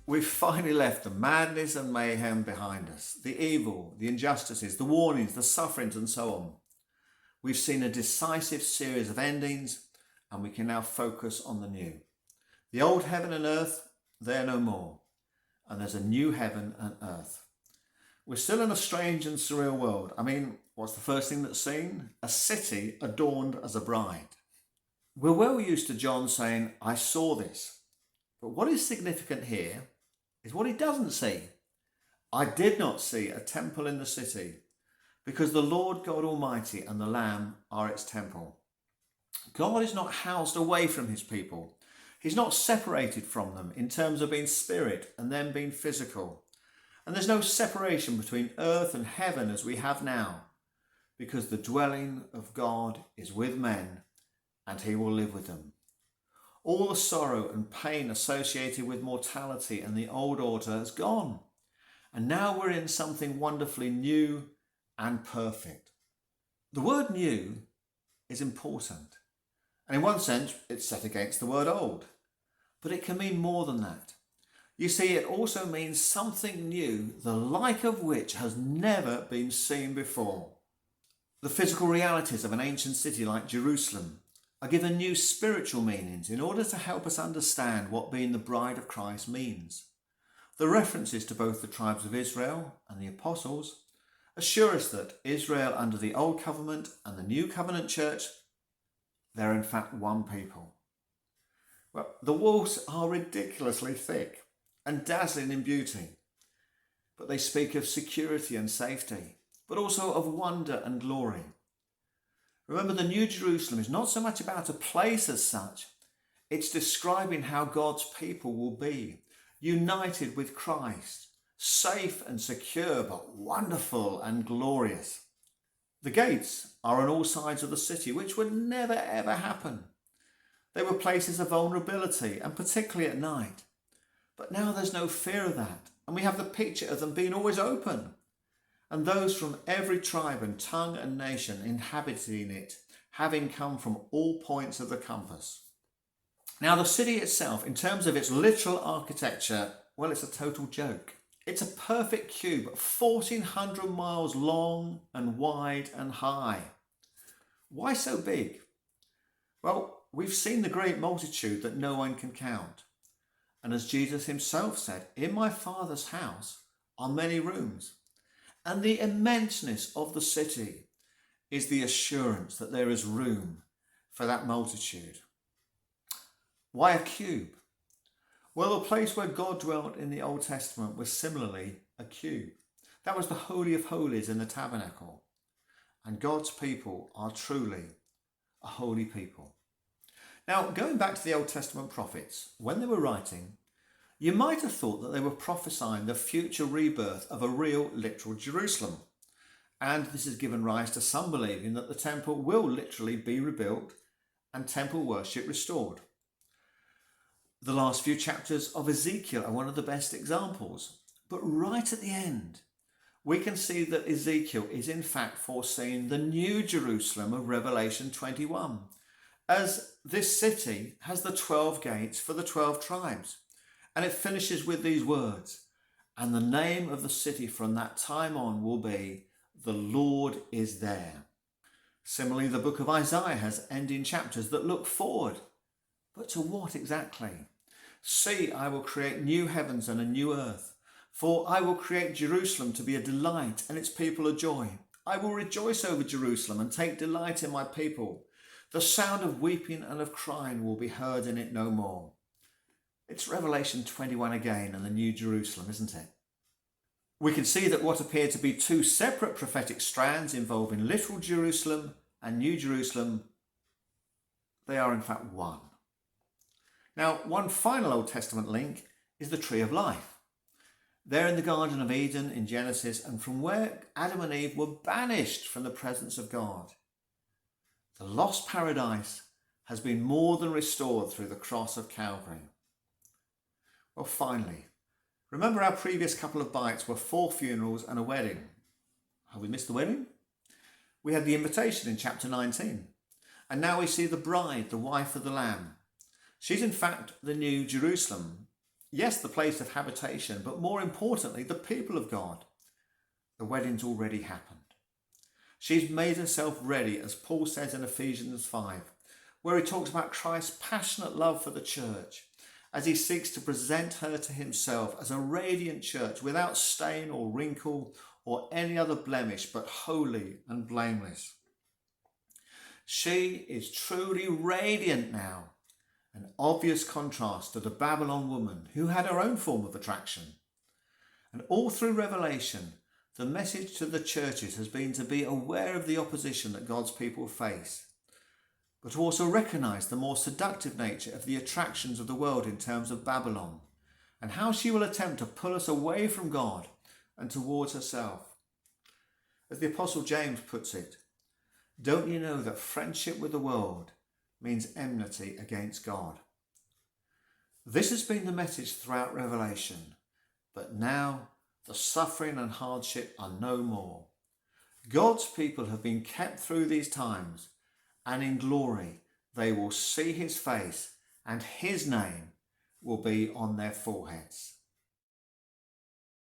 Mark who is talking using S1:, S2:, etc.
S1: We've finally left the madness and mayhem behind us, the evil, the injustices, the warnings, the sufferings, and so on. We've seen a decisive series of endings, and we can now focus on the new. The old heaven and earth, they're no more, and there's a new heaven and earth. We're still in a strange and surreal world. I mean, what's the first thing that's seen? A city adorned as a bride. We're well used to John saying, "I saw this." But what is significant here is what he doesn't see. "I did not see a temple in the city, because the Lord God Almighty and the Lamb are its temple." God is not housed away from his people. He's not separated from them in terms of being spirit and then being physical. And there's no separation between earth and heaven as we have now, because the dwelling of God is with men and he will live with them. All the sorrow and pain associated with mortality and the old order has gone. And now we're in something wonderfully new and perfect. The word new is important. And in one sense, it's set against the word old. But it can mean more than that. You see, it also means something new, the like of which has never been seen before. The physical realities of an ancient city like Jerusalem are given new spiritual meanings in order to help us understand what being the bride of Christ means. The references to both the tribes of Israel and the apostles assure us that Israel under the Old Covenant and the New Covenant Church, they're in fact one people. Well, the walls are ridiculously thick and dazzling in beauty, but they speak of security and safety, but also of wonder and glory. Remember, the New Jerusalem is not so much about a place as such, it's describing how God's people will be, united with Christ, safe and secure, but wonderful and glorious. The gates are on all sides of the city, which would never ever happen. They were places of vulnerability, and particularly at night. But now there's no fear of that, and we have the picture of them being always open, and those from every tribe and tongue and nation inhabiting it, having come from all points of the compass. Now the city itself, in terms of its literal architecture, well, it's a total joke. It's a perfect cube, 1,400 miles long and wide and high. Why so big? Well, we've seen the great multitude that no one can count. And as Jesus himself said, "In my Father's house are many rooms." And the immenseness of the city is the assurance that there is room for that multitude. Why a cube? Well, the place where God dwelt in the Old Testament was similarly a cube. That was the Holy of Holies in the tabernacle. And God's people are truly a holy people. Now, going back to the Old Testament prophets, when they were writing, you might have thought that they were prophesying the future rebirth of a real, literal Jerusalem. And this has given rise to some believing that the temple will literally be rebuilt and temple worship restored. The last few chapters of Ezekiel are one of the best examples. But right at the end, we can see that Ezekiel is in fact foreseeing the new Jerusalem of Revelation 21, as this city has the 12 gates for the 12 tribes. And it finishes with these words, "And the name of the city from that time on will be, the Lord is there." Similarly, the book of Isaiah has ending chapters that look forward. But to what exactly? "See, I will create new heavens and a new earth. For I will create Jerusalem to be a delight and its people a joy. I will rejoice over Jerusalem and take delight in my people. The sound of weeping and of crying will be heard in it no more." It's Revelation 21 again and the New Jerusalem, isn't it? We can see that what appear to be two separate prophetic strands involving literal Jerusalem and New Jerusalem, they are in fact one. Now, one final Old Testament link is the tree of life. There in the Garden of Eden in Genesis, and from where Adam and Eve were banished from the presence of God. The lost paradise has been more than restored through the cross of Calvary. Well, finally, remember our previous couple of bites were 4 funerals and a wedding. Have we missed the wedding? We had the invitation in chapter 19. And now we see the bride, the wife of the Lamb. She's in fact the new Jerusalem. Yes, the place of habitation, but more importantly, the people of God. The wedding's already happened. She's made herself ready, as Paul says in Ephesians 5, where he talks about Christ's passionate love for the church, as he seeks to present her to himself as a radiant church without stain or wrinkle or any other blemish, but holy and blameless. She is truly radiant now, an obvious contrast to the Babylon woman who had her own form of attraction. And all through Revelation, the message to the churches has been to be aware of the opposition that God's people face, but to also recognise the more seductive nature of the attractions of the world in terms of Babylon, and how she will attempt to pull us away from God and towards herself. As the Apostle James puts it, don't you know that friendship with the world means enmity against God? This has been the message throughout Revelation, but now the suffering and hardship are no more. God's people have been kept through these times, and in glory they will see his face, and his name will be on their foreheads.